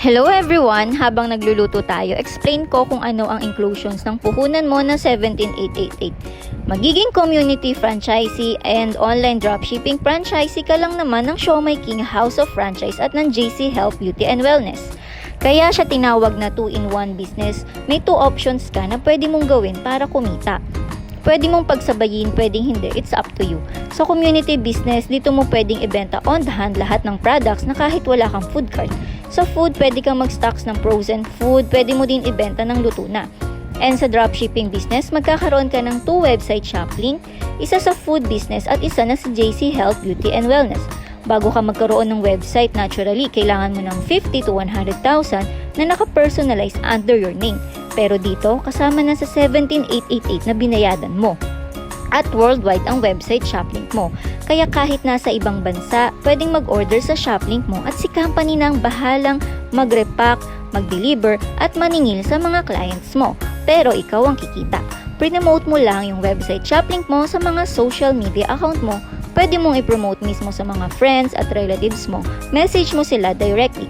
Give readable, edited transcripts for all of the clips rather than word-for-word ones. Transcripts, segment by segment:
Hello everyone! Habang nagluluto tayo, explain ko kung ano ang inclusions ng puhunan mo na 17888. Magiging community franchisee and online dropshipping franchisee ka lang naman ng Siomai King House of Franchise at ng JC Health Beauty and Wellness. Kaya siya tinawag na 2-in-1 business. May 2 options ka na pwede mong gawin para kumita. Pwede mong pagsabayin, pwedeng hindi. It's up to you. Sa community business, dito mo pwedeng ibenta on the hand lahat ng products na kahit wala kang food cart. Sa food, pwede kang mag-stocks ng frozen food, pwede mo din ibenta ng luto na. And sa dropshipping business, magkakaroon ka ng 2 website shop link, isa sa food business at isa na sa JC Health Beauty and Wellness. Bago ka magkaroon ng website, naturally, kailangan mo ng 50 to 100,000 na naka-personalize under your name. Pero dito, kasama na sa 17,888 na binayadan mo. At worldwide ang website shoplink mo. Kaya kahit nasa ibang bansa, pwedeng mag-order sa shoplink mo at si company na ang bahalang mag-repack, mag-deliver at maningil sa mga clients mo. Pero ikaw ang kikita. Pre-promote mo lang yung website shoplink mo sa mga social media account mo. Pwede mong i-promote mismo sa mga friends at relatives mo. Message mo sila directly.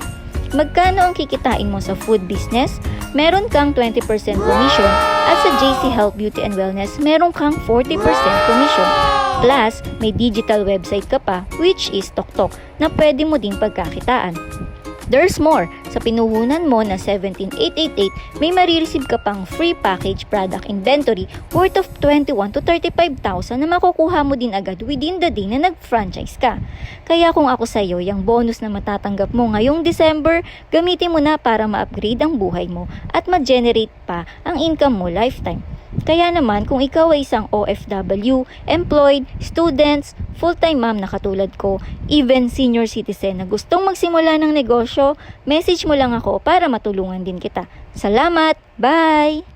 Magkano ang kikitain mo sa food business? Meron kang 20% commission at sa JC Health Beauty and Wellness, meron kang 40% commission. Plus, may digital website ka pa which is TokTok na pwede mo ding pagkakitaan. There's more. Sa pinuhunan mo na 17,888, may marireceive ka pang free package product inventory worth of 21 to 35,000 na makukuha mo din agad within the day na nag-franchise ka. Kaya kung ako sa'yo, yung bonus na matatanggap mo ngayong December, gamitin mo na para ma-upgrade ang buhay mo at ma-generate pa ang income mo lifetime. Kaya naman, kung ikaw ay isang OFW, employed, students, full-time mom na katulad ko, even senior citizen na gustong magsimula ng negosyo, message mo lang ako para matulungan din kita. Salamat! Bye!